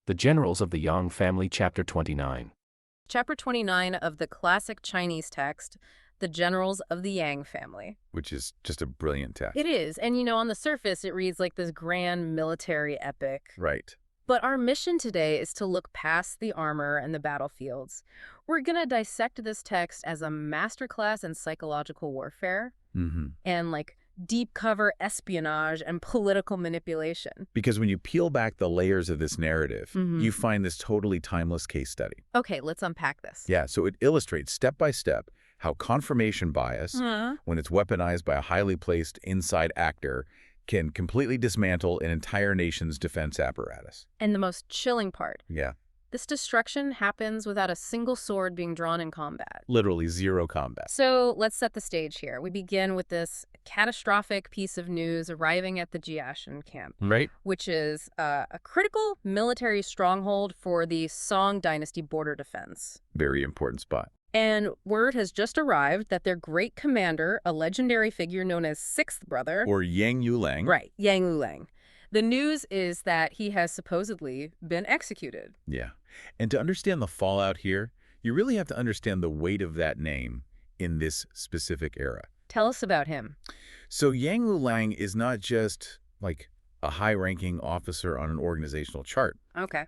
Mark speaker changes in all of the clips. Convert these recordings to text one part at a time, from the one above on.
Speaker 1: The Generals of the Yang Family, Chapter 29.
Speaker 2: Chapter 29 of the classic Chinese text, The Generals of the Yang Family.
Speaker 3: Which is just a brilliant text.
Speaker 2: It is, and on the surface it reads like this grand military epic.
Speaker 3: Right.
Speaker 2: But our mission today is to look past the armor and the battlefields. We're going to dissect this text as a masterclass in psychological warfare and deep cover espionage and political manipulation.
Speaker 3: Because when you peel back the layers of this narrative, you find this totally timeless case study.
Speaker 2: Okay, let's unpack this.
Speaker 3: Yeah, so it illustrates step by step how confirmation bias, when it's weaponized by a highly placed inside actor, can completely dismantle an entire nation's defense apparatus.
Speaker 2: And the most chilling part.
Speaker 3: Yeah.
Speaker 2: This destruction happens without a single sword being drawn in combat.
Speaker 3: Literally zero combat.
Speaker 2: So let's set the stage here. We begin with this catastrophic piece of news arriving at the Jiashan camp.
Speaker 3: Right.
Speaker 2: Which is a critical military stronghold for the Song Dynasty border defense.
Speaker 3: Very important spot.
Speaker 2: And word has just arrived that their great commander, a legendary figure known as Sixth Brother...
Speaker 3: Or Yang Yulang.
Speaker 2: Right, Yang Yulang. The news is that he has supposedly been executed.
Speaker 3: Yeah. And to understand the fallout here, you really have to understand the weight of that name in this specific era.
Speaker 2: Tell us about him.
Speaker 3: So Yang Yulang is not just like a high-ranking officer on an organizational chart.
Speaker 2: Okay.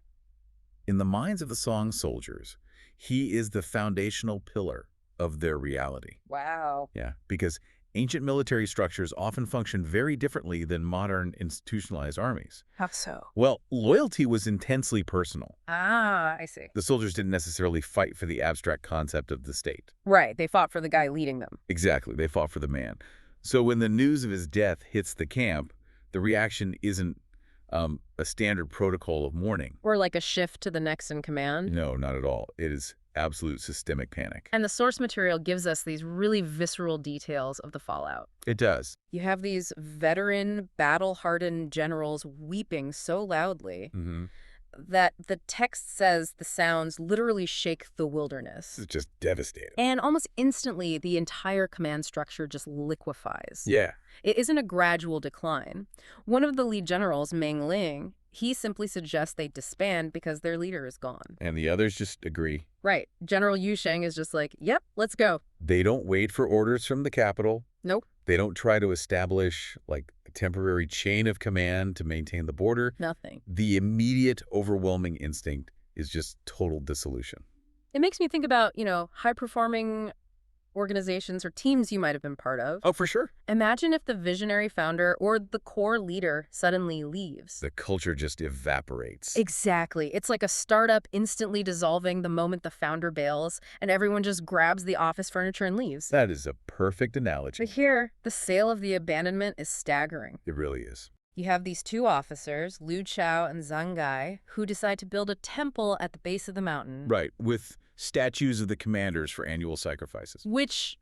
Speaker 3: In the minds of the Song soldiers, he is the foundational pillar of their reality.
Speaker 2: Wow.
Speaker 3: Yeah, because ancient military structures often function very differently than modern institutionalized armies.
Speaker 2: How so?
Speaker 3: Well, loyalty was intensely personal.
Speaker 2: Ah, I see.
Speaker 3: The soldiers didn't necessarily fight for the abstract concept of the state.
Speaker 2: Right, they fought for the guy leading them.
Speaker 3: Exactly, they fought for the man. So when the news of his death hits the camp, the reaction isn't a standard protocol of mourning.
Speaker 2: Or like a shift to the next in command?
Speaker 3: No, not at all. It is absolute systemic panic.
Speaker 2: And the source material gives us these really visceral details of the fallout.
Speaker 3: It does.
Speaker 2: You have these veteran, battle-hardened generals weeping so loudly that the text says the sounds literally shake the wilderness.
Speaker 3: It's just devastating.
Speaker 2: And almost instantly, the entire command structure just liquefies.
Speaker 3: Yeah.
Speaker 2: It isn't a gradual decline. One of the lead generals, Meng Ling, he simply suggests they disband because their leader is gone.
Speaker 3: And the others just agree.
Speaker 2: Right. General Yu Sheng is just like, yep, let's go.
Speaker 3: They don't wait for orders from the capital.
Speaker 2: Nope.
Speaker 3: They don't try to establish like a temporary chain of command to maintain the border.
Speaker 2: Nothing.
Speaker 3: The immediate overwhelming instinct is just total dissolution.
Speaker 2: It makes me think about, high-performing organizations or teams you might have been part of.
Speaker 3: Oh, for sure.
Speaker 2: Imagine if the visionary founder or the core leader suddenly leaves.
Speaker 3: The culture just evaporates.
Speaker 2: Exactly. It's like a startup instantly dissolving the moment the founder bails, and everyone just grabs the office furniture and leaves.
Speaker 3: That is a perfect analogy.
Speaker 2: But here, the sale of the abandonment is staggering.
Speaker 3: It really is.
Speaker 2: You have these two officers, Liu Chao and Zhang Gai, who decide to build a temple at the base of the mountain.
Speaker 3: Right, with statues of the commanders for annual sacrifices.
Speaker 2: Which,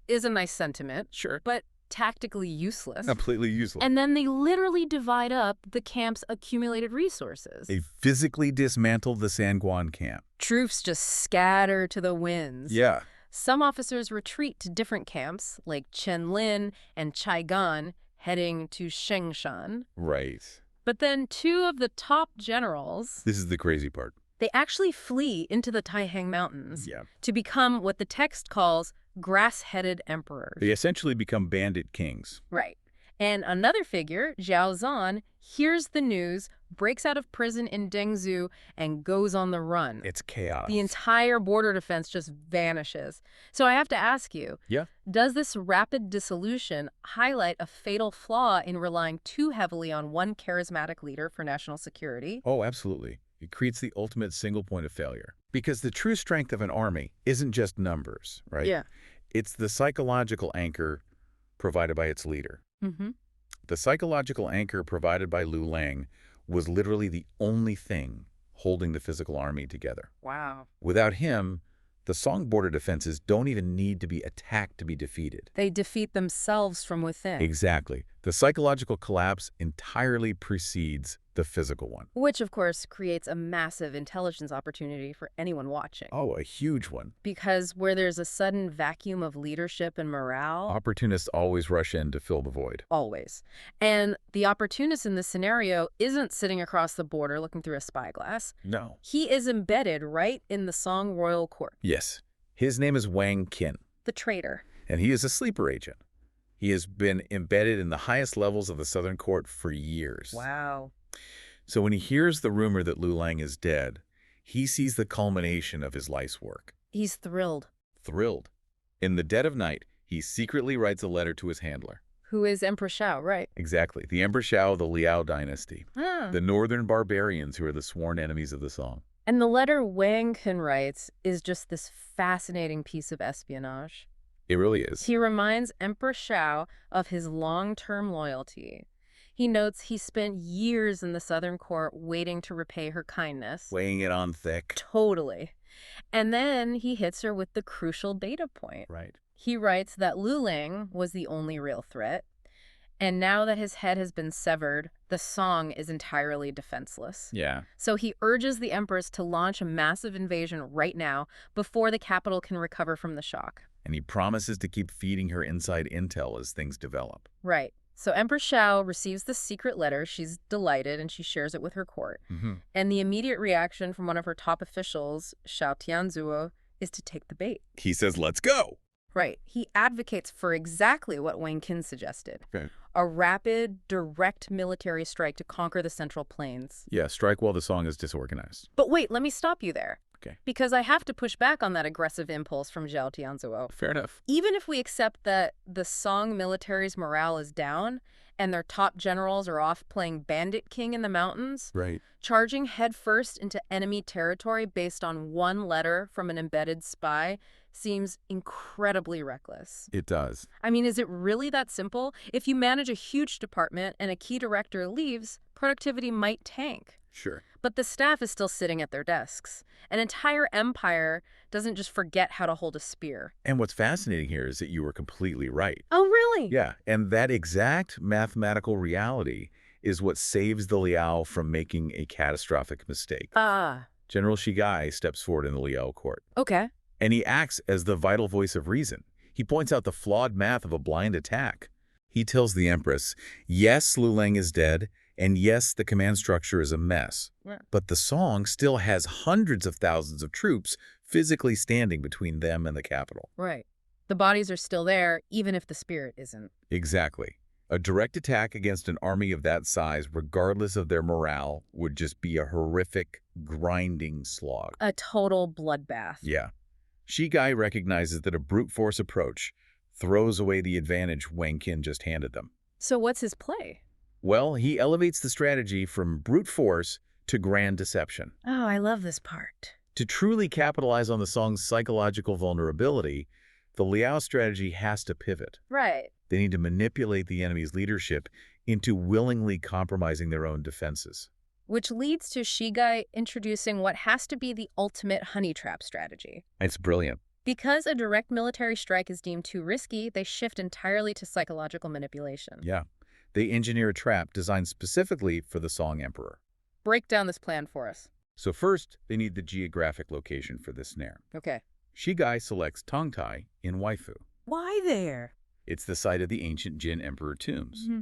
Speaker 2: is a nice sentiment.
Speaker 3: Sure.
Speaker 2: But tactically useless.
Speaker 3: Completely useless.
Speaker 2: And then they literally divide up the camp's accumulated resources.
Speaker 3: They physically dismantled the Sanguan camp.
Speaker 2: Troops just scatter to the winds.
Speaker 3: Yeah.
Speaker 2: Some officers retreat to different camps, like Chen Lin and Chai Gan, heading to Shengshan.
Speaker 3: Right.
Speaker 2: But then two of the top generals...
Speaker 3: This is the crazy part.
Speaker 2: They actually flee into the Taihang Mountains to become what the text calls grass-headed emperors.
Speaker 3: They essentially become bandit kings.
Speaker 2: Right. And another figure, Zhao Zan, hears the news, breaks out of prison in Dengzhou, and goes on the run.
Speaker 3: It's chaos.
Speaker 2: The entire border defense just vanishes. So I have to ask you, does this rapid dissolution highlight a fatal flaw in relying too heavily on one charismatic leader for national security?
Speaker 3: Oh, absolutely. It creates the ultimate single point of failure. Because the true strength of an army isn't just numbers, right?
Speaker 2: Yeah.
Speaker 3: It's the psychological anchor provided by its leader. The psychological anchor provided by Liu Lang was literally the only thing holding the physical army together.
Speaker 2: Wow.
Speaker 3: Without him, the Song border defenses don't even need to be attacked to be defeated.
Speaker 2: They defeat themselves from within.
Speaker 3: Exactly. The psychological collapse entirely precedes the physical one.
Speaker 2: Which, of course, creates a massive intelligence opportunity for anyone watching.
Speaker 3: Oh, a huge one.
Speaker 2: Because where there's a sudden vacuum of leadership and morale...
Speaker 3: Opportunists always rush in to fill the void.
Speaker 2: Always. And the opportunist in this scenario isn't sitting across the border looking through a spyglass.
Speaker 3: No.
Speaker 2: He is embedded right in the Song royal court.
Speaker 3: Yes. His name is Wang Qin.
Speaker 2: The traitor.
Speaker 3: And he is a sleeper agent. He has been embedded in the highest levels of the Southern Court for years.
Speaker 2: Wow.
Speaker 3: So when he hears the rumor that Lu Lang is dead, he sees the culmination of his life's work.
Speaker 2: He's thrilled.
Speaker 3: Thrilled. In the dead of night, he secretly writes a letter to his handler.
Speaker 2: Who is Emperor Shao, right?
Speaker 3: Exactly. The Emperor Shao of the Liao dynasty.
Speaker 2: Ah.
Speaker 3: The northern barbarians who are the sworn enemies of the Song.
Speaker 2: And the letter Wang Qin writes is just this fascinating piece of espionage.
Speaker 3: It really is.
Speaker 2: He reminds Emperor Shao of his long-term loyalty. He notes he spent years in the Southern Court waiting to repay her kindness.
Speaker 3: Weighing it on thick.
Speaker 2: Totally. And then he hits her with the crucial data point.
Speaker 3: Right.
Speaker 2: He writes that Lu Lang was the only real threat, and now that his head has been severed, the Song is entirely defenseless.
Speaker 3: Yeah.
Speaker 2: So he urges the Empress to launch a massive invasion right now before the capital can recover from the shock.
Speaker 3: And he promises to keep feeding her inside intel as things develop.
Speaker 2: Right. So Empress Shao receives the secret letter. She's delighted, and she shares it with her court. And the immediate reaction from one of her top officials, Shao Tianzuo, is to take the bait.
Speaker 3: He says, let's go.
Speaker 2: Right. He advocates for exactly what Wang Qin suggested.
Speaker 3: Okay.
Speaker 2: A rapid, direct military strike to conquer the Central Plains.
Speaker 3: Yeah, strike while the Song is disorganized.
Speaker 2: But wait, let me stop you there.
Speaker 3: Okay.
Speaker 2: Because I have to push back on that aggressive impulse from Zhao Tianzuo.
Speaker 3: Fair enough.
Speaker 2: Even if we accept that the Song military's morale is down and their top generals are off playing Bandit King in the mountains,
Speaker 3: Right.
Speaker 2: charging headfirst into enemy territory based on one letter from an embedded spy seems incredibly reckless.
Speaker 3: It does.
Speaker 2: I mean, is it really that simple? If you manage a huge department and a key director leaves, productivity might tank.
Speaker 3: Sure.
Speaker 2: But the staff is still sitting at their desks. An entire empire doesn't just forget how to hold a spear.
Speaker 3: And what's fascinating here is that you were completely right.
Speaker 2: Oh, really?
Speaker 3: Yeah, and that exact mathematical reality is what saves the Liao from making a catastrophic mistake.
Speaker 2: Ah.
Speaker 3: General Shigai steps forward in the Liao court.
Speaker 2: Okay.
Speaker 3: And he acts as the vital voice of reason. He points out the flawed math of a blind attack. He tells the Empress, yes, Lu Lang is dead, and yes, the command structure is a mess.
Speaker 2: Yeah.
Speaker 3: But the Song still has hundreds of thousands of troops physically standing between them and the capital.
Speaker 2: Right. The bodies are still there, even if the spirit isn't.
Speaker 3: Exactly. A direct attack against an army of that size, regardless of their morale, would just be a horrific, grinding slog.
Speaker 2: A total bloodbath.
Speaker 3: Yeah. Shigai recognizes that a brute force approach throws away the advantage Wang Qin just handed them.
Speaker 2: So what's his play?
Speaker 3: Well, he elevates the strategy from brute force to grand deception.
Speaker 2: Oh, I love this part.
Speaker 3: To truly capitalize on the Song's psychological vulnerability, the Liao strategy has to pivot.
Speaker 2: Right.
Speaker 3: They need to manipulate the enemy's leadership into willingly compromising their own defenses.
Speaker 2: Which leads to Shigai introducing what has to be the ultimate honey trap strategy.
Speaker 3: It's brilliant.
Speaker 2: Because a direct military strike is deemed too risky, they shift entirely to psychological manipulation.
Speaker 3: Yeah. They engineer a trap designed specifically for the Song Emperor.
Speaker 2: Break down this plan for us.
Speaker 3: So first, they need the geographic location for this snare.
Speaker 2: Okay.
Speaker 3: Shigai selects Tongtai in Waifu.
Speaker 2: Why there?
Speaker 3: It's the site of the ancient Jin Emperor tombs.
Speaker 2: Mm-hmm.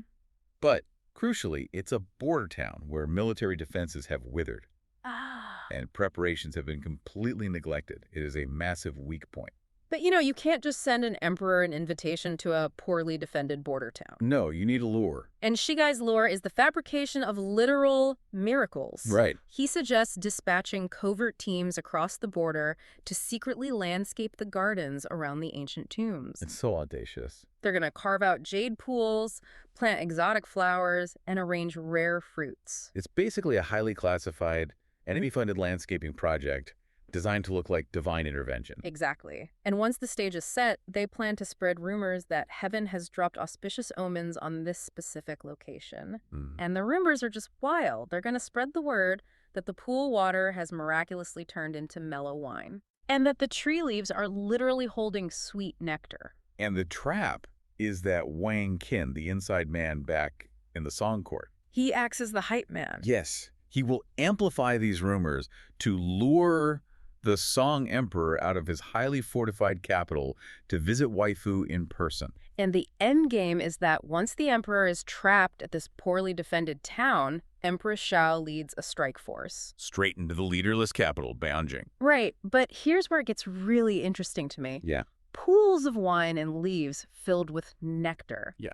Speaker 3: But, crucially, it's a border town where military defenses have withered
Speaker 2: Ah.
Speaker 3: and preparations have been completely neglected. It is a massive weak point.
Speaker 2: But, you can't just send an emperor an invitation to a poorly defended border town.
Speaker 3: No, you need a lure.
Speaker 2: And Shigai's lure is the fabrication of literal miracles.
Speaker 3: Right.
Speaker 2: He suggests dispatching covert teams across the border to secretly landscape the gardens around the ancient tombs.
Speaker 3: It's so audacious.
Speaker 2: They're going to carve out jade pools, plant exotic flowers, and arrange rare fruits.
Speaker 3: It's basically a highly classified, enemy-funded landscaping project designed to look like divine intervention.
Speaker 2: Exactly. And once the stage is set, they plan to spread rumors that heaven has dropped auspicious omens on this specific location. And the rumors are just wild. They're going to spread the word that the pool water has miraculously turned into mellow wine, and that the tree leaves are literally holding sweet nectar.
Speaker 3: And the trap is that Wang Qin, the inside man back in the Song court.
Speaker 2: He acts as the hype man.
Speaker 3: Yes, he will amplify these rumors to lure the Song Emperor out of his highly fortified capital to visit waifu in person.
Speaker 2: And the end game is that once the emperor is trapped at this poorly defended town, Empress Xiao leads a strike force.
Speaker 3: Straight into the leaderless capital, Beijing.
Speaker 2: Right, but here's where it gets really interesting to me.
Speaker 3: Yeah.
Speaker 2: Pools of wine and leaves filled with nectar.
Speaker 3: Yeah.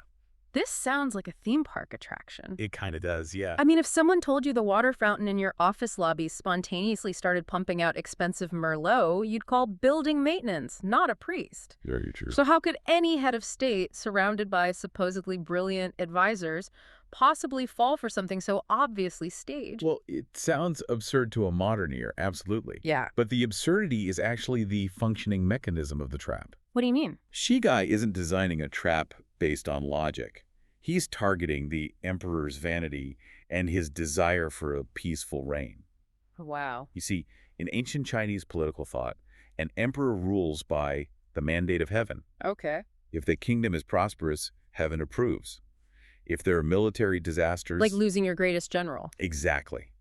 Speaker 2: This sounds like a theme park attraction.
Speaker 3: It kind of does, yeah.
Speaker 2: I mean, if someone told you the water fountain in your office lobby spontaneously started pumping out expensive Merlot, you'd call building maintenance, not a priest.
Speaker 3: Very true.
Speaker 2: So how could any head of state, surrounded by supposedly brilliant advisors, possibly fall for something so obviously staged?
Speaker 3: Well, it sounds absurd to a modern ear, absolutely.
Speaker 2: Yeah.
Speaker 3: But the absurdity is actually the functioning mechanism of the trap.
Speaker 2: What do you mean?
Speaker 3: Shigai isn't designing a trap based on logic. He's targeting the emperor's vanity and his desire for a peaceful reign.
Speaker 2: Wow.
Speaker 3: You see, in ancient Chinese political thought, an emperor rules by the mandate of heaven.
Speaker 2: Okay.
Speaker 3: If the kingdom is prosperous, heaven approves. If there are military disasters...
Speaker 2: Like losing your greatest general.
Speaker 3: Exactly.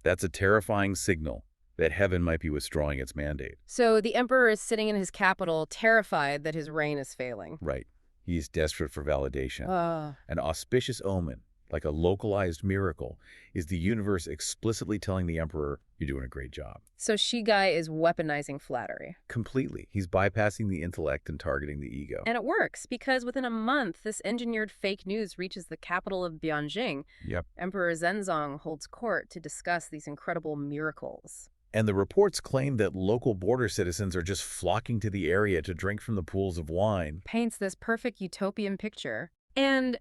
Speaker 3: That's a terrifying signal that heaven might be withdrawing its mandate.
Speaker 2: So the emperor is sitting in his capital, terrified that his reign is failing.
Speaker 3: Right. He's desperate for validation.
Speaker 2: Uh,
Speaker 3: An auspicious omen, like a localized miracle, is the universe explicitly telling the emperor, you're doing a great job.
Speaker 2: so Shigai is weaponizing flattery.
Speaker 3: Completely. He's bypassing the intellect and targeting the ego.
Speaker 2: And it works, because within a month, this engineered fake news reaches the capital of Beijing.
Speaker 3: Yep.
Speaker 2: Emperor Zhenzong holds court to discuss these incredible miracles.
Speaker 3: And the reports claim that local border citizens are just flocking to the area to drink from the pools of wine.
Speaker 2: Paints this perfect utopian picture. And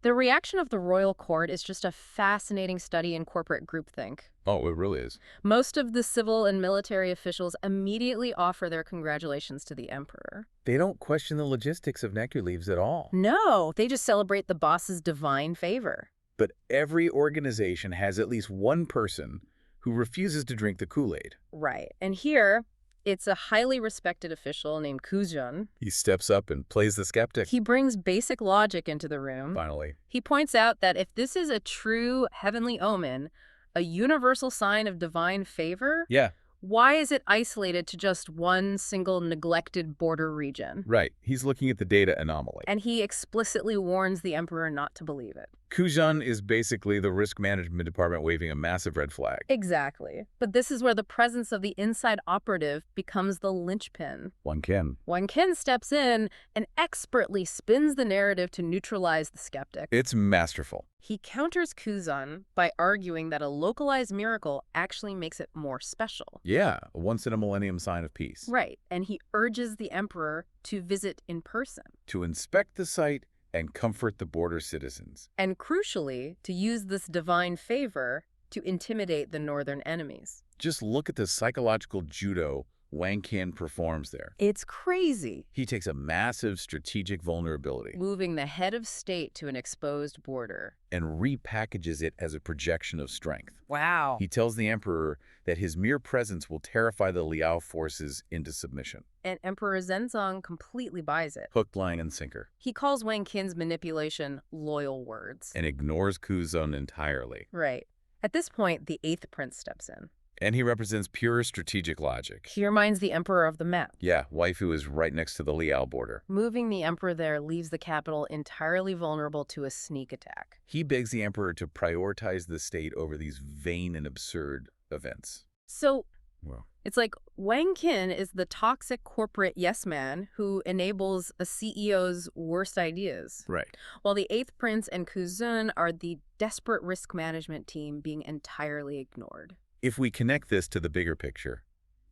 Speaker 2: the reaction of the royal court is just a fascinating study in corporate groupthink.
Speaker 3: Oh, it really is.
Speaker 2: Most of the civil and military officials immediately offer their congratulations to the emperor.
Speaker 3: They don't question the logistics of nectar leaves at all.
Speaker 2: No, they just celebrate the boss's divine favor.
Speaker 3: But every organization has at least one person who refuses to drink the Kool-Aid.
Speaker 2: Right. And here, it's a highly respected official named Kuzhun.
Speaker 3: He steps up and plays the skeptic.
Speaker 2: He brings basic logic into the room.
Speaker 3: Finally.
Speaker 2: He points out that if this is a true heavenly omen, a universal sign of divine favor,
Speaker 3: Yeah,
Speaker 2: why is it isolated to just one single neglected border region?
Speaker 3: right. He's looking at the data anomaly.
Speaker 2: And he explicitly warns the emperor not to believe it.
Speaker 3: Kuzhan is basically the risk management department waving a massive red flag.
Speaker 2: Exactly. But this is where the presence of the inside operative becomes the linchpin.
Speaker 3: One can.
Speaker 2: Wen Qin steps in and expertly spins the narrative to neutralize the skeptic.
Speaker 3: It's masterful.
Speaker 2: He counters Kuzan by arguing that a localized miracle actually makes it more special.
Speaker 3: Yeah, a once-in-a-millennium sign of peace.
Speaker 2: Right, and he urges the emperor to visit in person.
Speaker 3: To inspect the site and comfort the border citizens.
Speaker 2: And crucially, to use this divine favor to intimidate the northern enemies.
Speaker 3: Just look at the psychological judo Wang Qian performs there.
Speaker 2: It's crazy.
Speaker 3: He takes a massive strategic vulnerability
Speaker 2: Moving the head of state to an exposed border.
Speaker 3: and repackages it as a projection of strength.
Speaker 2: Wow.
Speaker 3: He tells the emperor that his mere presence will terrify the Liao forces into submission.
Speaker 2: And Emperor Zhenzong completely buys it.
Speaker 3: Hook, line, and sinker.
Speaker 2: He calls Wang Qin's manipulation loyal words.
Speaker 3: And ignores Kuzan entirely.
Speaker 2: Right. At this point, the 8th prince steps in.
Speaker 3: And he represents pure strategic logic.
Speaker 2: He reminds the emperor of the map.
Speaker 3: Yeah, waifu is right next to the Liao border.
Speaker 2: Moving the emperor there leaves the capital entirely vulnerable to a sneak attack.
Speaker 3: He begs the emperor to prioritize the state over these vain and absurd events.
Speaker 2: So
Speaker 3: Well,
Speaker 2: it's like Wang Qin is the toxic corporate yes man who enables a CEO's worst ideas,
Speaker 3: right.
Speaker 2: while the 8th prince and Kuzun are the desperate risk management team being entirely ignored.
Speaker 3: If we connect this to the bigger picture,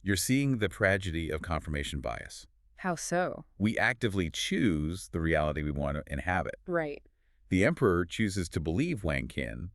Speaker 3: you're seeing the tragedy of confirmation bias.
Speaker 2: How so?
Speaker 3: We actively choose the reality we want to inhabit.
Speaker 2: Right.
Speaker 3: The emperor chooses to believe Wang Qin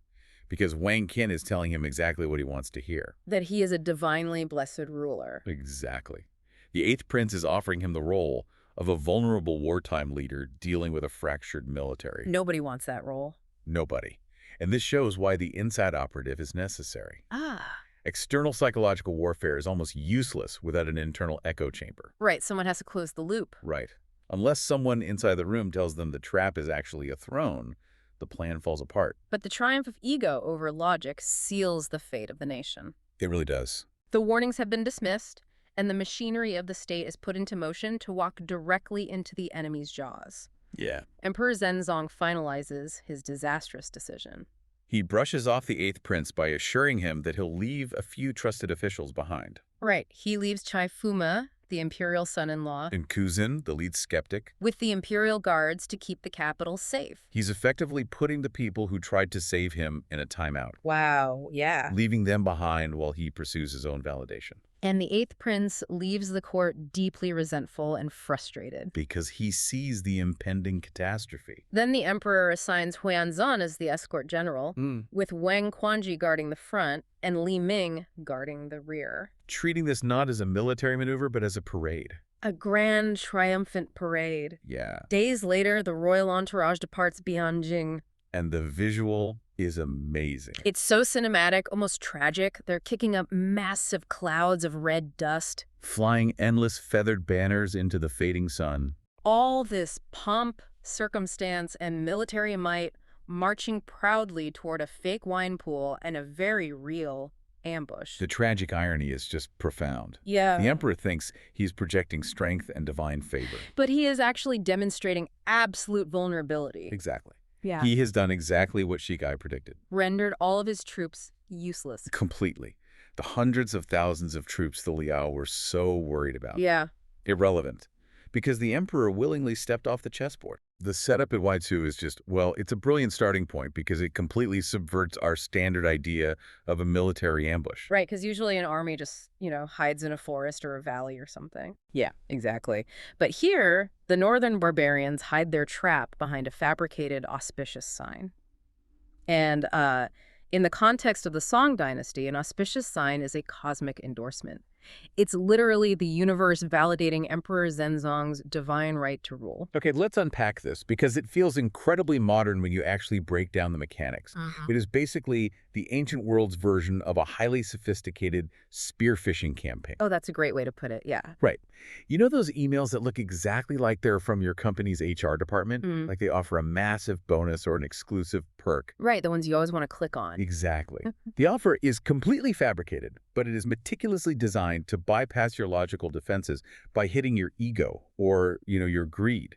Speaker 3: because Wang Qin is telling him exactly what he wants to hear.
Speaker 2: That he is a divinely blessed ruler.
Speaker 3: Exactly. The 8th prince is offering him the role of a vulnerable wartime leader dealing with a fractured military.
Speaker 2: Nobody wants that role.
Speaker 3: Nobody. And this shows why the inside operative is necessary.
Speaker 2: Ah.
Speaker 3: External psychological warfare is almost useless without an internal echo chamber.
Speaker 2: Right, someone has to close the loop.
Speaker 3: Right. Unless someone inside the room tells them the trap is actually a throne, the plan falls apart.
Speaker 2: But the triumph of ego over logic seals the fate of the nation.
Speaker 3: It really does.
Speaker 2: The warnings have been dismissed, and the machinery of the state is put into motion to walk directly into the enemy's jaws.
Speaker 3: Yeah.
Speaker 2: Emperor Zhenzong finalizes his disastrous decision.
Speaker 3: He brushes off the 8th prince by assuring him that he'll leave a few trusted officials behind.
Speaker 2: Right. He leaves Chai Fuma, the imperial son-in-law,
Speaker 3: And Kuzin, the lead skeptic,
Speaker 2: with the imperial guards to keep the capital safe.
Speaker 3: he's effectively putting the people who tried to save him in a timeout,
Speaker 2: Wow, yeah.
Speaker 3: leaving them behind while he pursues his own validation.
Speaker 2: And the 8th prince leaves the court deeply resentful and frustrated.
Speaker 3: Because he sees the impending catastrophe.
Speaker 2: Then the emperor assigns Huanzan as the escort general, with Wang Quanji guarding the front and Li Ming guarding the rear.
Speaker 3: Treating this not as a military maneuver, but as a parade.
Speaker 2: A grand, triumphant parade.
Speaker 3: Yeah.
Speaker 2: Days later, the royal entourage departs Bianjing.
Speaker 3: And the visual is amazing.
Speaker 2: It's so cinematic, almost tragic. They're kicking up massive clouds of red dust.
Speaker 3: Flying endless feathered banners into the fading sun.
Speaker 2: All this pomp, circumstance, and military might marching proudly toward a fake wine pool and a very real ambush.
Speaker 3: The tragic irony is just profound.
Speaker 2: Yeah.
Speaker 3: The emperor thinks he's projecting strength and divine favor.
Speaker 2: But he is actually demonstrating absolute vulnerability.
Speaker 3: Exactly.
Speaker 2: Yeah.
Speaker 3: He has done exactly what Shikai predicted.
Speaker 2: Rendered all of his troops useless.
Speaker 3: Completely. The hundreds of thousands of troops the Liao were so worried about.
Speaker 2: Yeah.
Speaker 3: Irrelevant. Because the emperor willingly stepped off the chessboard. The setup at Waizu is just, well, it's a brilliant starting point because it completely subverts our standard idea of a military ambush.
Speaker 2: Right, because usually an army just, hides in a forest or a valley or something. Yeah, exactly. But here, the northern barbarians hide their trap behind a fabricated auspicious sign. And in the context of the Song dynasty, an auspicious sign is a cosmic endorsement. It's literally the universe validating Emperor Zhenzong's divine right to rule.
Speaker 3: Okay, let's unpack this because it feels incredibly modern when you actually break down the mechanics. It is basically the ancient world's version of a highly sophisticated spearfishing campaign.
Speaker 2: Oh, that's a great way to put it, yeah.
Speaker 3: Right. You know those emails that look exactly like they're from your company's HR department? Like they offer a massive bonus or an exclusive perk.
Speaker 2: Right, the ones you always want to click on.
Speaker 3: Exactly. The offer is completely fabricated, but it is meticulously designed to bypass your logical defenses by hitting your ego or, your greed.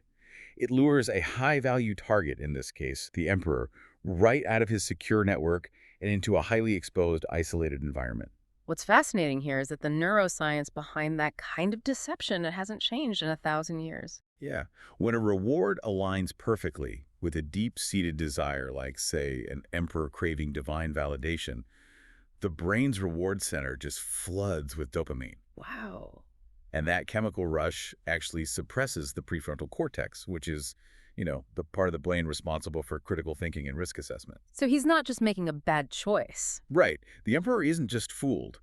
Speaker 3: It lures a high-value target, in this case, the emperor, right out of his secure network and into a highly exposed, isolated environment.
Speaker 2: What's fascinating here is that the neuroscience behind that kind of deception, it hasn't changed in 1,000 years.
Speaker 3: Yeah. When a reward aligns perfectly with a deep-seated desire, like, say, an emperor craving divine validation, the brain's reward center just floods with dopamine.
Speaker 2: Wow.
Speaker 3: And that chemical rush actually suppresses the prefrontal cortex, which is, the part of the brain responsible for critical thinking and risk assessment.
Speaker 2: So he's not just making a bad choice.
Speaker 3: Right. The emperor isn't just fooled.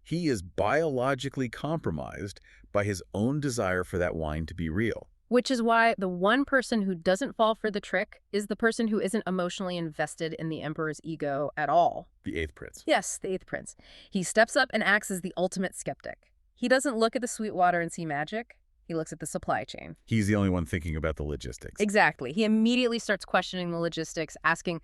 Speaker 3: He is biologically compromised by his own desire for that wine to be real.
Speaker 2: Which is why the one person who doesn't fall for the trick is the person who isn't emotionally invested in the emperor's ego at all.
Speaker 3: The 8th prince.
Speaker 2: Yes, the 8th prince. He steps up and acts as the ultimate skeptic. He doesn't look at the sweet water and see magic. He looks at the supply chain.
Speaker 3: He's the only one thinking about the logistics.
Speaker 2: Exactly. He immediately starts questioning the logistics, asking,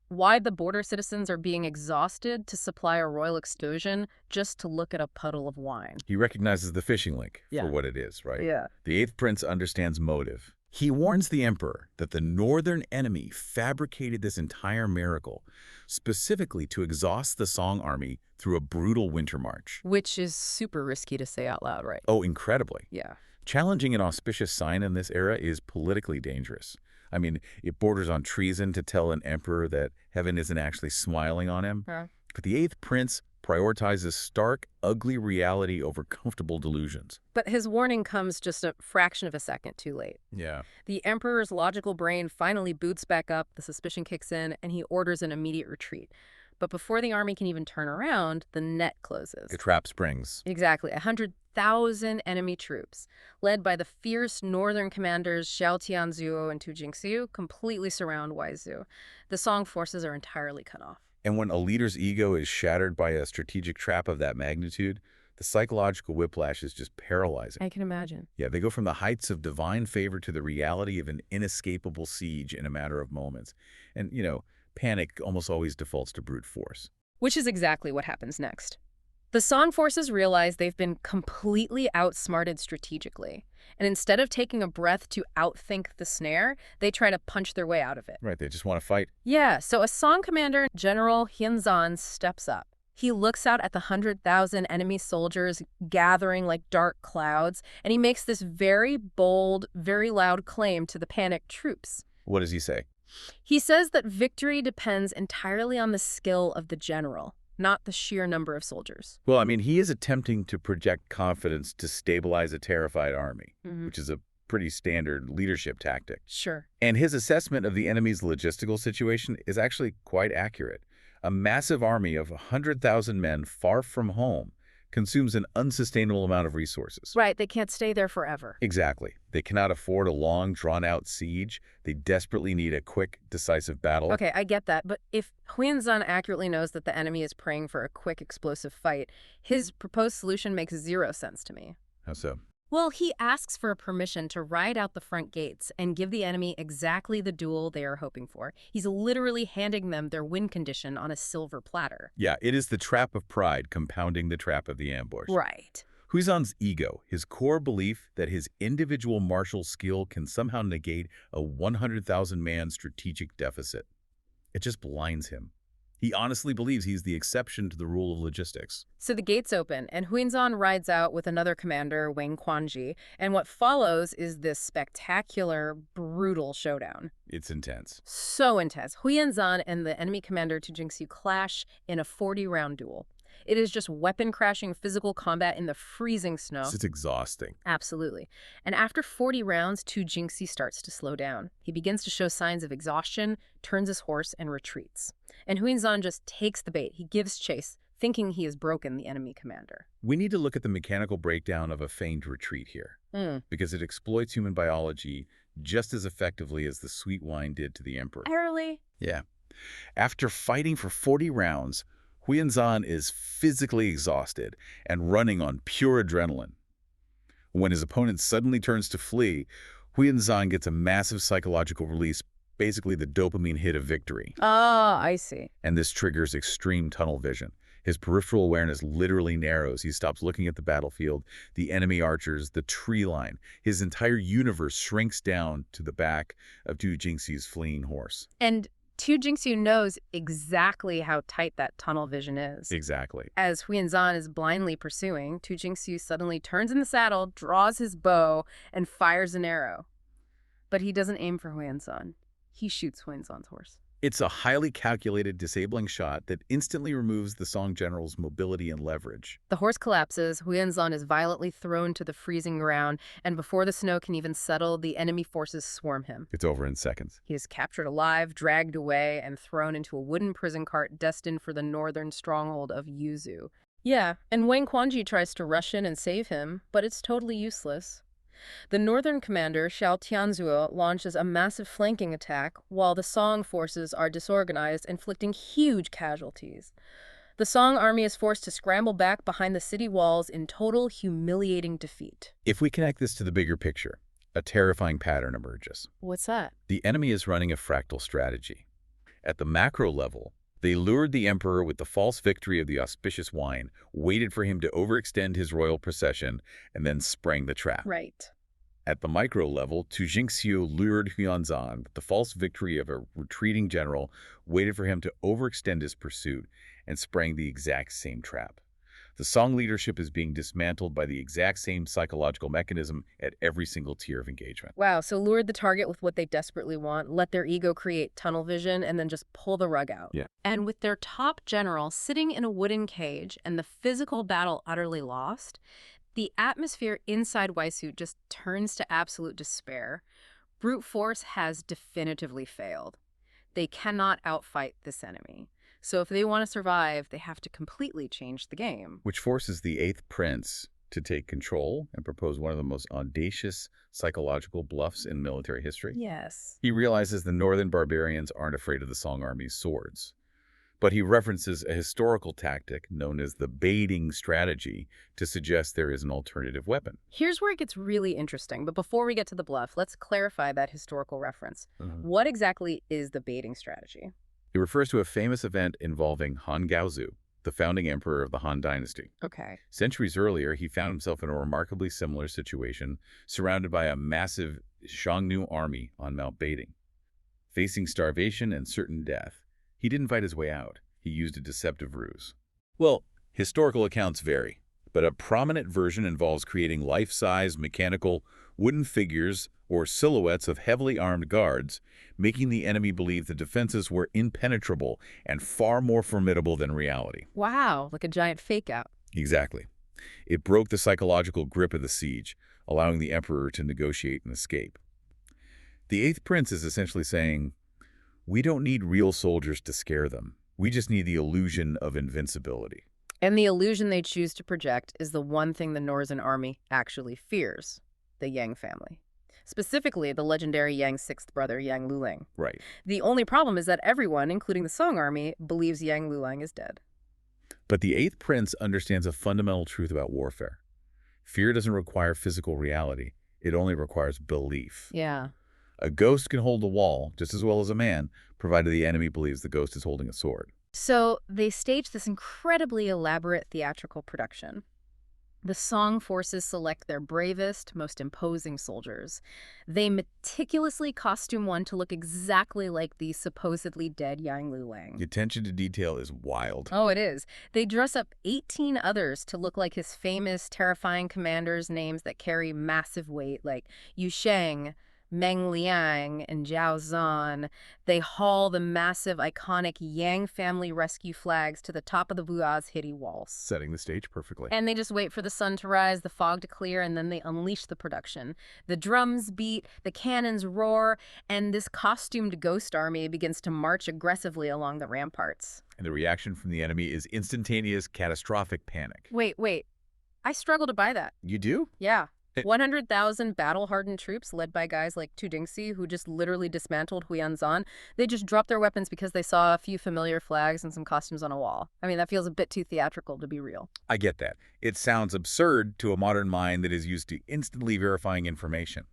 Speaker 2: why the border citizens are being exhausted to supply a royal excursion just to look at a puddle of wine.
Speaker 3: He recognizes the fishing link
Speaker 2: Yeah.
Speaker 3: for what it is, right?
Speaker 2: Yeah.
Speaker 3: The 8th prince understands motive. He warns the emperor that the northern enemy fabricated this entire miracle, specifically to exhaust the Song army through a brutal winter march.
Speaker 2: Which is super risky to say out loud, right?
Speaker 3: Oh, incredibly.
Speaker 2: Yeah.
Speaker 3: Challenging an auspicious sign in this era is politically dangerous. I mean, it borders on treason to tell an emperor that heaven isn't actually smiling on him.
Speaker 2: Yeah.
Speaker 3: But the 8th prince prioritizes stark, ugly reality over comfortable delusions.
Speaker 2: But his warning comes just a fraction of a second too late.
Speaker 3: Yeah.
Speaker 2: The emperor's logical brain finally boots back up, the suspicion kicks in, and he orders an immediate retreat. But before the army can even turn around, the net closes.
Speaker 3: The trap springs.
Speaker 2: Exactly. 100,000 enemy troops, led by the fierce northern commanders Xiao Tianzuo and Tu Jingxiu, completely surround Waizu. The Song forces are entirely cut off.
Speaker 3: And when a leader's ego is shattered by a strategic trap of that magnitude, The psychological whiplash is just paralyzing.
Speaker 2: I can imagine.
Speaker 3: Yeah, they go from the heights of divine favor to the reality of an inescapable siege in a matter of moments. And, panic almost always defaults to brute force.
Speaker 2: Which is exactly what happens next. The Song forces realize they've been completely outsmarted strategically. And instead of taking a breath to outthink the snare, they try to punch their way out of it.
Speaker 3: Right, they just want to fight.
Speaker 2: Yeah, so a Song commander, General Hyunzan, steps up. He looks out at the 100,000 enemy soldiers gathering like dark clouds, and he makes this very bold, very loud claim to the panicked troops.
Speaker 3: What does he say?
Speaker 2: He says that victory depends entirely on the skill of the general, not the sheer number of soldiers.
Speaker 3: Well, I mean, he is attempting to project confidence to stabilize a terrified army, which is a pretty standard leadership tactic.
Speaker 2: Sure.
Speaker 3: And his assessment of the enemy's logistical situation is actually quite accurate. A massive army of 100,000 men far from home consumes an unsustainable amount of resources.
Speaker 2: Right, they can't stay there forever.
Speaker 3: Exactly. They cannot afford a long, drawn-out siege. They desperately need a quick, decisive battle.
Speaker 2: Okay, I get that, but if Huenzan accurately knows that the enemy is praying for a quick, explosive fight, his proposed solution makes zero sense to me.
Speaker 3: How so?
Speaker 2: Well, he asks for permission to ride out the front gates and give the enemy exactly the duel they are hoping for. He's literally handing them their win condition on a silver platter.
Speaker 3: Yeah, it is the trap of pride compounding the trap of the ambush.
Speaker 2: Right.
Speaker 3: Huizan's ego, his core belief that his individual martial skill can somehow negate a 100,000-man strategic deficit. It just blinds him. He honestly believes he's the exception to the rule of logistics.
Speaker 2: So the gates open, and Huenzan rides out with another commander, Wang Quanji, and what follows is this spectacular, brutal showdown.
Speaker 3: It's intense.
Speaker 2: So intense. Huenzan and the enemy commander Tu Jingxiu clash in a 40-round duel. It is just weapon-crashing physical combat in the freezing snow.
Speaker 3: It's exhausting.
Speaker 2: Absolutely. And after 40 rounds, Tu Jingxi starts to slow down. He begins to show signs of exhaustion, turns his horse, and retreats. And Huenzan just takes the bait. He gives chase, thinking he has broken the enemy commander.
Speaker 3: We need to look at the mechanical breakdown of a feigned retreat here, because it exploits human biology just as effectively as the sweet wine did to the emperor.
Speaker 2: Early.
Speaker 3: Yeah. After fighting for 40 rounds, Huenzan is physically exhausted and running on pure adrenaline. When his opponent suddenly turns to flee, Huenzan gets a massive psychological release, basically the dopamine hit of victory.
Speaker 2: Ah, I see.
Speaker 3: And this triggers extreme tunnel vision. His peripheral awareness literally narrows. He stops looking at the battlefield, the enemy archers, the tree line. His entire universe shrinks down to the back of Tu Jingxi's fleeing horse.
Speaker 2: And Tu Jingxiu knows exactly how tight that tunnel vision is.
Speaker 3: Exactly.
Speaker 2: As Huenzan is blindly pursuing, Tu Jingxiu suddenly turns in the saddle, draws his bow, and fires an arrow. But he doesn't aim for Huenzan. He shoots Huenzan's horse.
Speaker 3: It's a highly calculated, disabling shot that instantly removes the Song general's mobility and leverage.
Speaker 2: The horse collapses, Huenzan is violently thrown to the freezing ground, and before the snow can even settle, the enemy forces swarm him.
Speaker 3: It's over in seconds.
Speaker 2: He is captured alive, dragged away, and thrown into a wooden prison cart destined for the northern stronghold of Yuzu. Yeah, and Wang Quanji tries to rush in and save him, but it's totally useless. The northern commander, Xiao Tianzuo, launches a massive flanking attack, while the Song forces are disorganized, inflicting huge casualties. The Song army is forced to scramble back behind the city walls in total humiliating defeat.
Speaker 3: If we connect this to the bigger picture, a terrifying pattern emerges.
Speaker 2: What's that?
Speaker 3: The enemy is running a fractal strategy. At the macro level, they lured the emperor with the false victory of the auspicious wine, waited for him to overextend his royal procession, and then sprang the trap.
Speaker 2: Right.
Speaker 3: At the micro level, Tu Jingxiu lured Huenzan with the false victory of a retreating general, waited for him to overextend his pursuit, and sprang the exact same trap. The Song leadership is being dismantled by the exact same psychological mechanism at every single tier of engagement.
Speaker 2: Wow, so lured the target with what they desperately want, let their ego create tunnel vision, and then just pull the rug out.
Speaker 3: Yeah.
Speaker 2: And with their top general sitting in a wooden cage and the physical battle utterly lost, the atmosphere inside Waisu just turns to absolute despair. Brute force has definitively failed. They cannot outfight this enemy. So if they want to survive, they have to completely change the game.
Speaker 3: Which forces the 8th prince to take control and propose one of the most audacious psychological bluffs in military history.
Speaker 2: Yes.
Speaker 3: He realizes the northern barbarians aren't afraid of the Song army's swords. But he references a historical tactic known as the baiting strategy to suggest there is an alternative weapon.
Speaker 2: Here's where it gets really interesting, but before we get to the bluff, let's clarify that historical reference. What exactly is the baiting strategy?
Speaker 3: It refers to a famous event involving Han Gaozu, the founding emperor of the Han Dynasty.
Speaker 2: Okay.
Speaker 3: Centuries earlier, he found himself in a remarkably similar situation, surrounded by a massive Xiongnu army on Mount Baiting. Facing starvation and certain death, he didn't fight his way out. He used a deceptive ruse. Well, historical accounts vary, but a prominent version involves creating life-size mechanical wooden figures or silhouettes of heavily armed guards, making the enemy believe the defenses were impenetrable and far more formidable than reality.
Speaker 2: Wow, like a giant fake-out.
Speaker 3: Exactly. It broke the psychological grip of the siege, allowing the emperor to negotiate and escape. The Eighth Prince is essentially saying, we don't need real soldiers to scare them. We just need the illusion of invincibility.
Speaker 2: And the illusion they choose to project is the one thing the Northern army actually fears, the Yang family. Specifically, the legendary Yang's sixth brother, Yang Lulang.
Speaker 3: Right.
Speaker 2: The only problem is that everyone, including the Song army, believes Yang Lulang is dead.
Speaker 3: But the Eighth Prince understands a fundamental truth about warfare. Fear doesn't require physical reality. It only requires belief.
Speaker 2: Yeah.
Speaker 3: A ghost can hold a wall just as well as a man, provided the enemy believes the ghost is holding a sword.
Speaker 2: So they stage this incredibly elaborate theatrical production. The Song forces select their bravest, most imposing soldiers. They meticulously costume one to look exactly like the supposedly dead Yang Lulang.
Speaker 3: The attention to detail is wild.
Speaker 2: Oh, it is. They dress up 18 others to look like his famous, terrifying commanders' names that carry massive weight, like Yu Sheng, Meng Liang, and Zhao Zan. They haul the massive, iconic Yang family rescue flags to the top of the Bua's hitty walls.
Speaker 3: Setting the stage perfectly.
Speaker 2: And they just wait for the sun to rise, the fog to clear, and then they unleash the production. The drums beat, the cannons roar, and this costumed ghost army begins to march aggressively along the ramparts.
Speaker 3: And the reaction from the enemy is instantaneous, catastrophic panic.
Speaker 2: Wait. I struggle to buy that.
Speaker 3: You do?
Speaker 2: Yeah. 100,000 battle-hardened troops led by guys like Tu Dingxi, who just literally dismantled Huyanzan. They just dropped their weapons because they saw a few familiar flags and some costumes on a wall. I mean, that feels a bit too theatrical to be real.
Speaker 3: I get that. It sounds absurd to a modern mind that is used to instantly verifying information.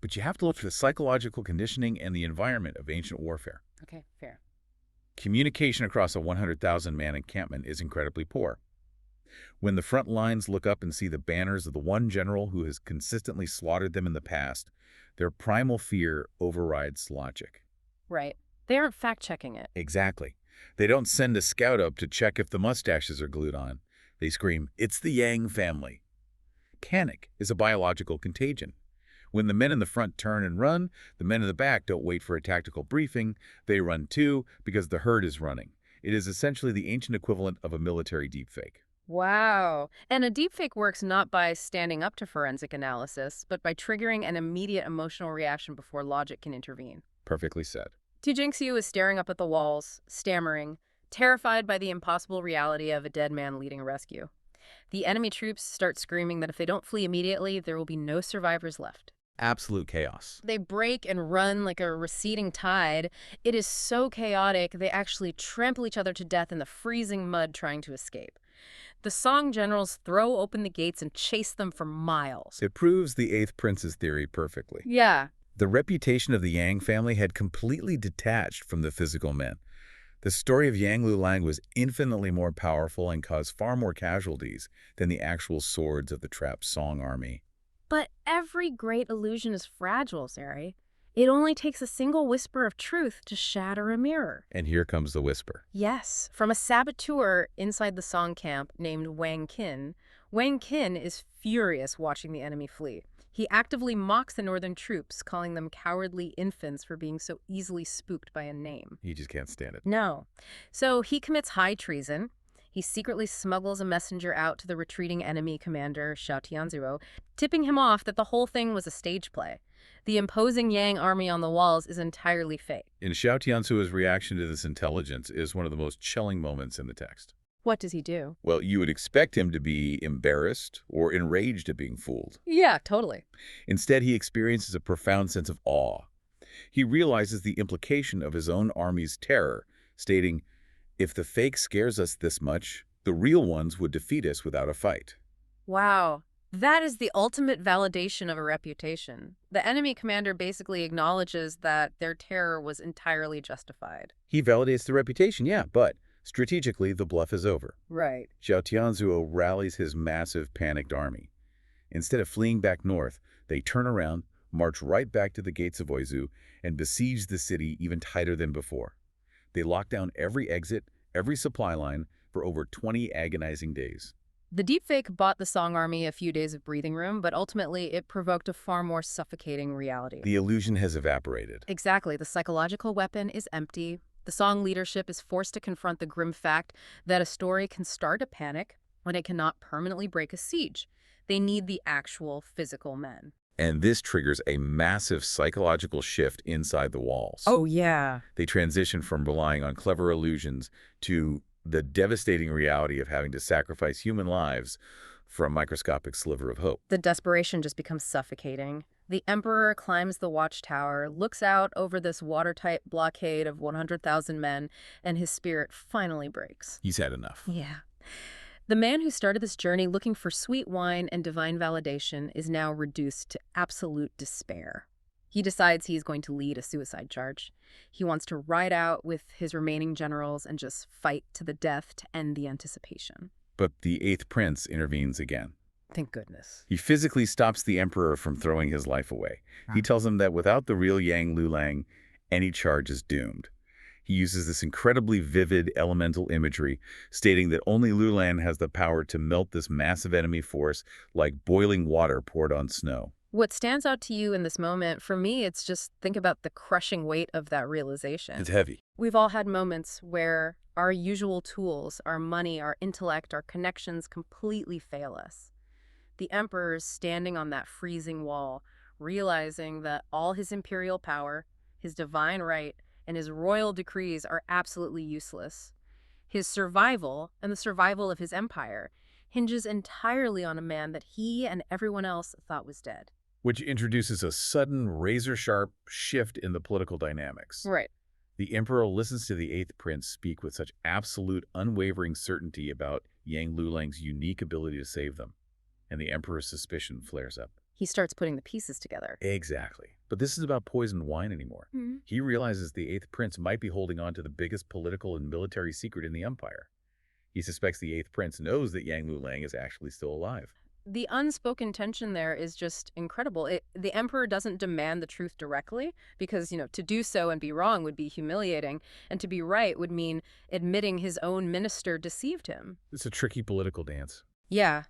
Speaker 3: But you have to look for the psychological conditioning and the environment of ancient warfare.
Speaker 2: Okay, fair.
Speaker 3: Communication across a 100,000-man encampment is incredibly poor. When the front lines look up and see the banners of the one general who has consistently slaughtered them in the past, their primal fear overrides logic.
Speaker 2: Right. They aren't fact-checking it.
Speaker 3: Exactly. They don't send a scout up to check if the mustaches are glued on. They scream, "It's the Yang family." Panic is a biological contagion. When the men in the front turn and run, the men in the back don't wait for a tactical briefing. They run too because the herd is running. It is essentially the ancient equivalent of a military deepfake.
Speaker 2: Wow. And a deepfake works not by standing up to forensic analysis, but by triggering an immediate emotional reaction before logic can intervene.
Speaker 3: Perfectly said.
Speaker 2: Tu Jingxiu is staring up at the walls, stammering, terrified by the impossible reality of a dead man leading a rescue. The enemy troops start screaming that if they don't flee immediately, there will be no survivors left.
Speaker 3: Absolute chaos.
Speaker 2: They break and run like a receding tide. It is so chaotic, they actually trample each other to death in the freezing mud trying to escape. The Song generals throw open the gates and chase them for miles.
Speaker 3: It proves the Eighth Prince's theory perfectly.
Speaker 2: Yeah.
Speaker 3: The reputation of the Yang family had completely detached from the physical men. The story of Yang Lulang was infinitely more powerful and caused far more casualties than the actual swords of the trapped Song army.
Speaker 2: But every great illusion is fragile, Zeri. It only takes a single whisper of truth to shatter a mirror.
Speaker 3: And here comes the whisper.
Speaker 2: Yes, from a saboteur inside the Song camp named Wang Qin. Wang Qin is furious watching the enemy flee. He actively mocks the northern troops, calling them cowardly infants for being so easily spooked by a name.
Speaker 3: He just can't stand it.
Speaker 2: No. So he commits high treason. He secretly smuggles a messenger out to the retreating enemy commander, Xiao Tianzhuo, tipping him off that the whole thing was a stage play. The imposing Yang army on the walls is entirely fake.
Speaker 3: And Xiao Tianzhuo's reaction to this intelligence is one of the most chilling moments in the text.
Speaker 2: What does he do?
Speaker 3: Well, you would expect him to be embarrassed or enraged at being fooled.
Speaker 2: Yeah, totally.
Speaker 3: Instead, he experiences a profound sense of awe. He realizes the implication of his own army's terror, stating, If the fake scares us this much, the real ones would defeat us without a fight.
Speaker 2: Wow. That is the ultimate validation of a reputation. The enemy commander basically acknowledges that their terror was entirely justified.
Speaker 3: He validates the reputation, yeah, but strategically, the bluff is over.
Speaker 2: Right.
Speaker 3: Xiao Tianzuo rallies his massive, panicked army. Instead of fleeing back north, they turn around, march right back to the gates of Oizu, and besiege the city even tighter than before. They lock down every exit, every supply line, for over 20 agonizing days.
Speaker 2: The deepfake bought the Song army a few days of breathing room, but ultimately it provoked a far more suffocating reality.
Speaker 3: The illusion has evaporated.
Speaker 2: Exactly. The psychological weapon is empty. The Song leadership is forced to confront the grim fact that a story can start a panic when it cannot permanently break a siege. They need the actual physical men.
Speaker 3: And this triggers a massive psychological shift inside the walls.
Speaker 2: Oh, yeah.
Speaker 3: They transition from relying on clever illusions to the devastating reality of having to sacrifice human lives for a microscopic sliver of hope.
Speaker 2: The desperation just becomes suffocating. The Emperor climbs the watchtower, looks out over this watertight blockade of 100,000 men, and his spirit finally breaks.
Speaker 3: He's had enough.
Speaker 2: Yeah. The man who started this journey looking for sweet wine and divine validation is now reduced to absolute despair. He decides he's going to lead a suicide charge. He wants to ride out with his remaining generals and just fight to the death to end the anticipation.
Speaker 3: But the 8th Prince intervenes again.
Speaker 2: Thank goodness.
Speaker 3: He physically stops the Emperor from throwing his life away. He tells him that without the real Yang Lulang, any charge is doomed. He uses this incredibly vivid elemental imagery, stating that only Lulang has the power to melt this massive enemy force like boiling water poured on snow.
Speaker 2: What stands out to you in this moment, for me, it's just think about the crushing weight of that realization.
Speaker 3: It's heavy.
Speaker 2: We've all had moments where our usual tools, our money, our intellect, our connections completely fail us. The Emperor's standing on that freezing wall, realizing that all his imperial power, his divine right, and his royal decrees are absolutely useless. His survival, and the survival of his empire, hinges entirely on a man that he and everyone else thought was dead.
Speaker 3: Which introduces a sudden, razor-sharp shift in the political dynamics.
Speaker 2: Right.
Speaker 3: The Emperor listens to the 8th Prince speak with such absolute, unwavering certainty about Yang Lulang's unique ability to save them, and the Emperor's suspicion flares up.
Speaker 2: He starts putting the pieces together.
Speaker 3: Exactly. But this is about poisoned wine anymore.
Speaker 2: Mm-hmm.
Speaker 3: He realizes the 8th Prince might be holding on to the biggest political and military secret in the Empire. He suspects the 8th Prince knows that Yang Lulang is actually still alive.
Speaker 2: The unspoken tension there is just incredible. The Emperor doesn't demand the truth directly because, to do so and be wrong would be humiliating, and to be right would mean admitting his own minister deceived him.
Speaker 3: It's a tricky political dance.
Speaker 2: Yeah.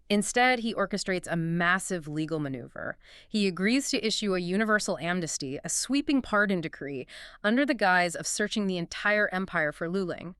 Speaker 2: Instead, he orchestrates a massive legal maneuver. He agrees to issue a universal amnesty, a sweeping pardon decree, under the guise of searching the entire empire for Lulang.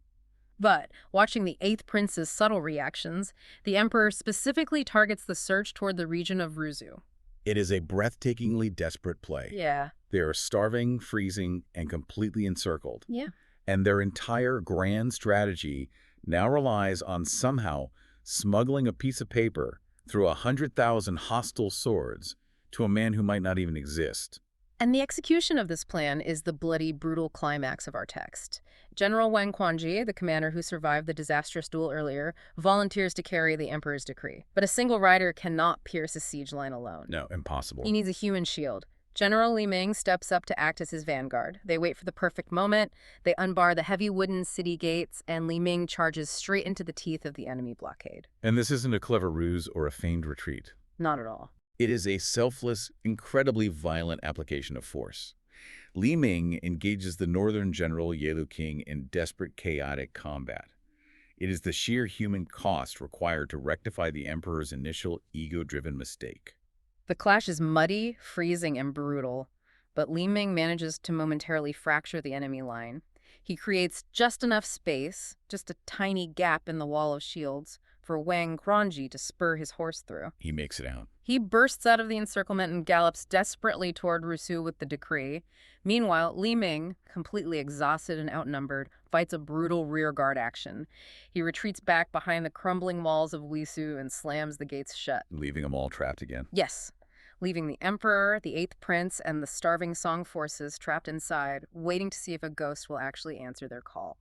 Speaker 2: But, watching the 8th Prince's subtle reactions, the Emperor specifically targets the search toward the region of Ruzu.
Speaker 3: It is a breathtakingly desperate play.
Speaker 2: Yeah.
Speaker 3: They are starving, freezing, and completely encircled.
Speaker 2: Yeah.
Speaker 3: And their entire grand strategy now relies on somehow smuggling a piece of paper through 100,000 hostile swords to a man who might not even exist.
Speaker 2: And the execution of this plan is the bloody, brutal climax of our text. General Wang Quanji, the commander who survived the disastrous duel earlier, volunteers to carry the Emperor's decree. But a single rider cannot pierce a siege line alone.
Speaker 3: No, impossible.
Speaker 2: He needs a human shield. General Li Ming steps up to act as his vanguard. They wait for the perfect moment, they unbar the heavy wooden city gates, and Li Ming charges straight into the teeth of the enemy blockade.
Speaker 3: And this isn't a clever ruse or a feigned retreat.
Speaker 2: Not at all.
Speaker 3: It is a selfless, incredibly violent application of force. Li Ming engages the northern general Ye Luqing in desperate, chaotic combat. It is the sheer human cost required to rectify the Emperor's initial ego-driven mistake.
Speaker 2: The clash is muddy, freezing, and brutal, but Li Ming manages to momentarily fracture the enemy line. He creates just enough space, just a tiny gap in the wall of shields, for Wang Quanji to spur his horse through.
Speaker 3: He makes it out.
Speaker 2: He bursts out of the encirclement and gallops desperately toward Rusu with the decree. Meanwhile, Li Ming, completely exhausted and outnumbered, fights a brutal rearguard action. He retreats back behind the crumbling walls of Lisu and slams the gates shut.
Speaker 3: Leaving them all trapped again.
Speaker 2: Yes, leaving the Emperor, the 8th Prince, and the starving Song forces trapped inside, waiting to see if a ghost will actually answer their call.